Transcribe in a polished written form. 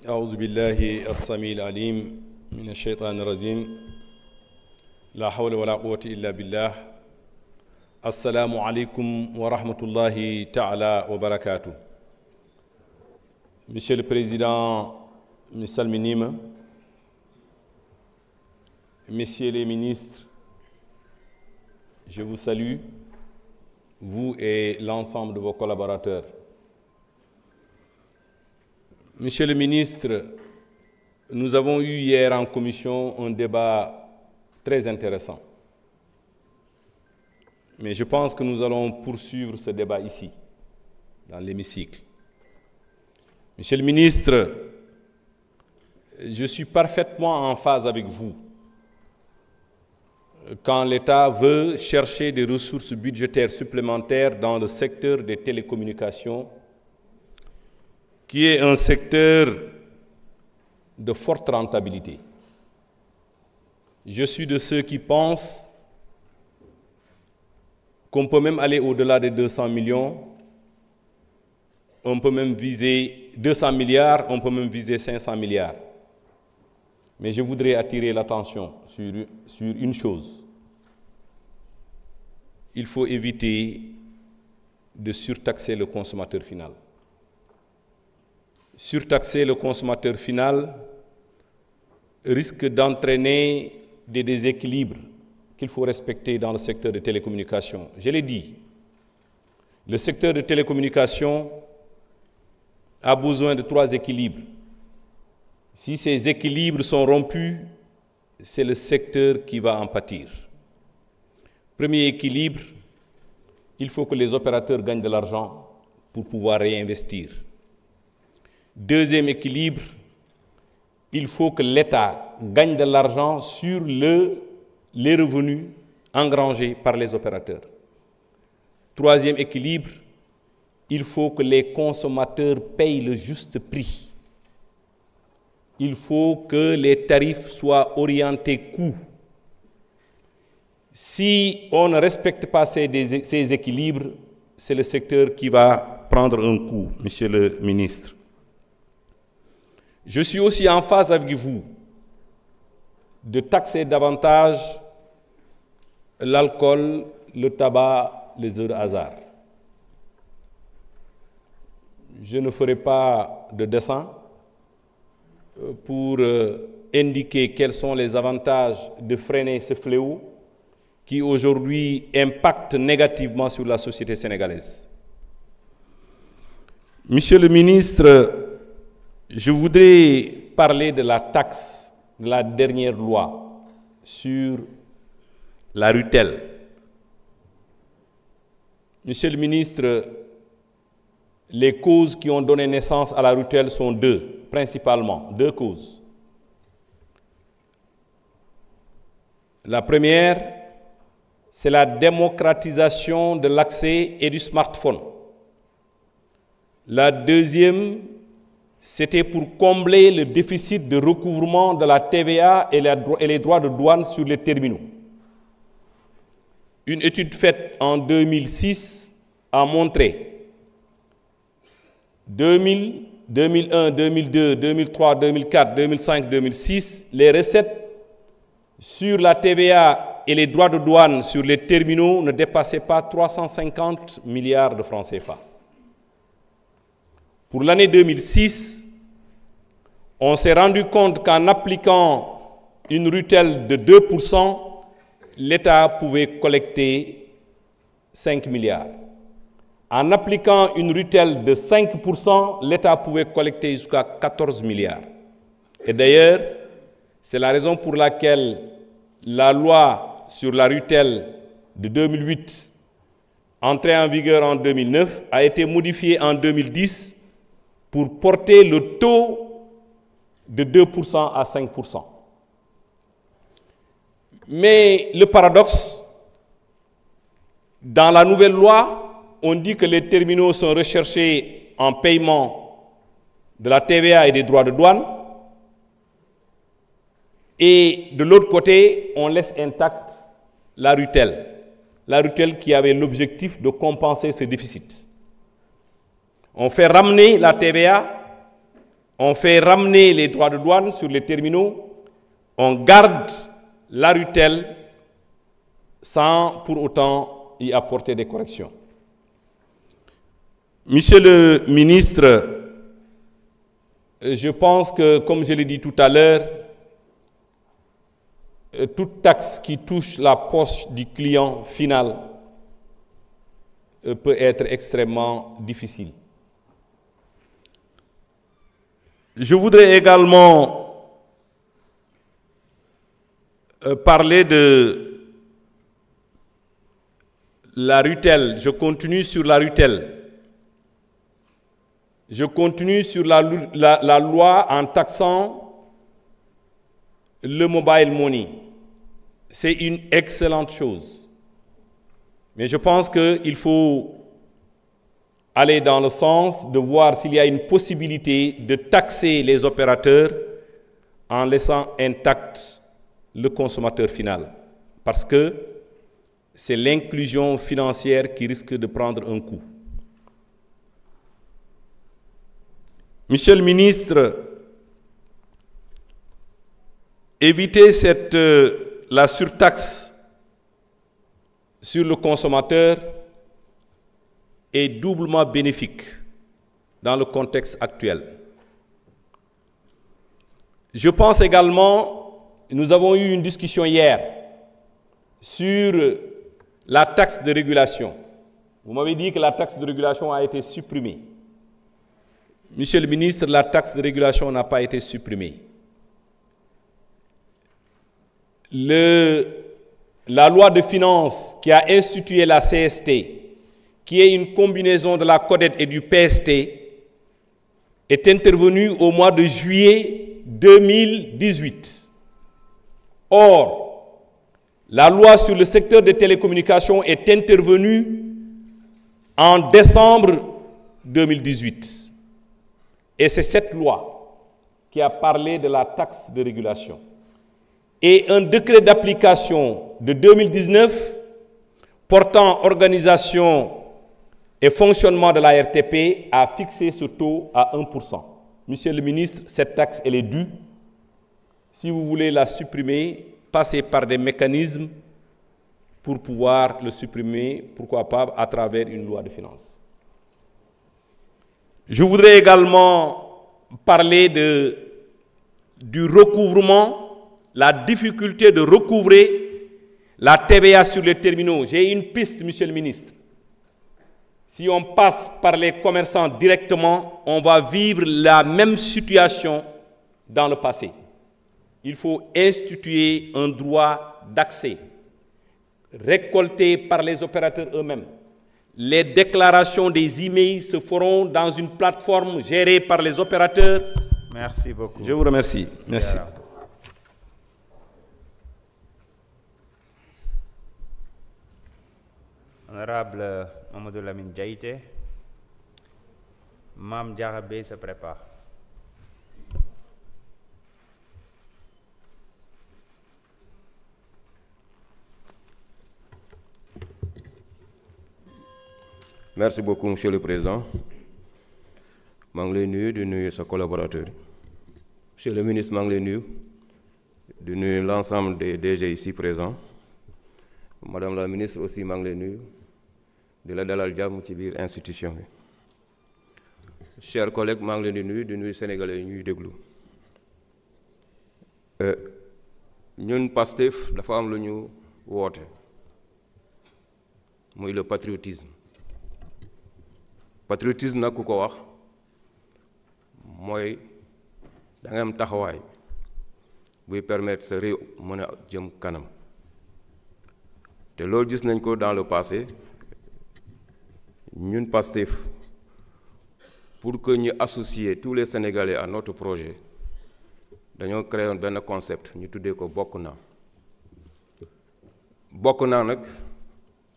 أعوذ بالله السميع العليم من الشيطان الرجيم لا حول ولا قوة إلا بالله السلام عليكم ورحمة الله تعالى وبركاته. Monsieur le Président, Monsieur le Ministre, Messieurs les ministres, je vous salue, vous et l'ensemble de vos collaborateurs. Monsieur le ministre, nous avons eu hier en commission un débat très intéressant. Mais je pense que nous allons poursuivre ce débat ici, dans l'hémicycle. Monsieur le ministre, je suis parfaitement en phase avec vous quand l'État veut chercher des ressources budgétaires supplémentaires dans le secteur des télécommunications, qui est un secteur de forte rentabilité. Je suis de ceux qui pensent qu'on peut même aller au-delà des 200 millions, on peut même viser 200 milliards, on peut même viser 500 milliards. Mais je voudrais attirer l'attention sur une chose. Il faut éviter de surtaxer le consommateur final. Surtaxer le consommateur final risque d'entraîner des déséquilibres qu'il faut respecter dans le secteur des télécommunications. Je l'ai dit, le secteur des télécommunications a besoin de 3 équilibres. Si ces équilibres sont rompus, c'est le secteur qui va en pâtir. Premier équilibre, il faut que les opérateurs gagnent de l'argent pour pouvoir réinvestir. Deuxième équilibre, il faut que l'État gagne de l'argent sur les revenus engrangés par les opérateurs. Troisième équilibre, il faut que les consommateurs payent le juste prix. Il faut que les tarifs soient orientés coût. Si on ne respecte pas ces équilibres, c'est le secteur qui va prendre un coup, Monsieur le ministre. Je suis aussi en phase avec vous de taxer davantage l'alcool, le tabac, les jeux de hasard. Je ne ferai pas de dessin pour indiquer quels sont les avantages de freiner ce fléau qui aujourd'hui impacte négativement sur la société sénégalaise. Monsieur le ministre, je voudrais parler de la taxe, de la dernière loi sur la RUTEL. Monsieur le ministre, les causes qui ont donné naissance à la RUTEL sont 2, principalement, 2 causes. La première, c'est la démocratisation de l'accès et du smartphone. La deuxième, c'était pour combler le déficit de recouvrement de la TVA et les droits de douane sur les terminaux. Une étude faite en 2006 a montré 2000, 2001, 2002, 2003, 2004, 2005, 2006, les recettes sur la TVA et les droits de douane sur les terminaux ne dépassaient pas 350 milliards de francs CFA. Pour l'année 2006, on s'est rendu compte qu'en appliquant une RUTEL de 2%, l'État pouvait collecter 5 milliards. En appliquant une RUTEL de 5%, l'État pouvait collecter jusqu'à 14 milliards. Et d'ailleurs, c'est la raison pour laquelle la loi sur la RUTEL de 2008, entrée en vigueur en 2009, a été modifiée en 2010 pour porter le taux de 2% à 5%. Mais le paradoxe, dans la nouvelle loi, on dit que les terminaux sont recherchés en paiement de la TVA et des droits de douane. Et de l'autre côté, on laisse intacte la RUTEL. La RUTEL qui avait l'objectif de compenser ce déficit. On fait ramener la TVA on fait ramener les droits de douane sur les terminaux, on garde la RUTEL sans pour autant y apporter des corrections. Monsieur le ministre, je pense que, comme je l'ai dit tout à l'heure, toute taxe qui touche la poche du client final peut être extrêmement difficile. Je voudrais également parler de la RUTEL. Je continue sur la RUTEL. Je continue sur la loi en taxant le mobile money. C'est une excellente chose. Mais je pense qu'il faut aller dans le sens de voir s'il y a une possibilité de taxer les opérateurs en laissant intact le consommateur final. Parce que c'est l'inclusion financière qui risque de prendre un coup. Monsieur le ministre, éviter la surtaxe sur le consommateur est doublement bénéfique dans le contexte actuel. Je pense également, nous avons eu une discussion hier sur la taxe de régulation. Vous m'avez dit que la taxe de régulation a été supprimée. Monsieur le ministre, la taxe de régulation n'a pas été supprimée. La loi de finances qui a institué la CST, qui est une combinaison de la CODED et du PST, est intervenue au mois de juillet 2018. Or, la loi sur le secteur des télécommunications est intervenue en décembre 2018. Et c'est cette loi qui a parlé de la taxe de régulation. Et un décret d'application de 2019 portant organisation et fonctionnement de la RTP a fixé ce taux à 1%. Monsieur le ministre, cette taxe, elle est due. Si vous voulez la supprimer, passez par des mécanismes pour pouvoir le supprimer, pourquoi pas à travers une loi de finances. Je voudrais également parler du recouvrement, la difficulté de recouvrer la TVA sur les terminaux. J'ai une piste, monsieur le ministre. Si on passe par les commerçants directement, on va vivre la même situation dans le passé. Il faut instituer un droit d'accès, récolté par les opérateurs eux-mêmes. Les déclarations des emails se feront dans une plateforme gérée par les opérateurs. Merci beaucoup. Je vous remercie. Merci. Honorable Mamadou Lamine Diaïté, Mam Diarabé se prépare. Merci beaucoup, Monsieur le Président. Je suis nuyu sa collaborateur. Monsieur le ministre, je suis nuyu l'ensemble des DG ici présents. Madame la ministre aussi, je suis nuyu de la dalal jàmm ci biir institution. Chers collègues, je suis nuyu Sénégalais yi ñuy déglu. Ñun Pastef dafa am lu ñu woote muy le patriotisme. Patriotisme nag ku ko wax mooy da nga am taxawaay buy permettre sa réew mën a jëm kanam te loolu gis nañ ko dans le passé ñun Pastef pour que ñu associer tous les Sénégalais à notre projet dañoo créé benn concept ñu tuddee ko bokk naa nag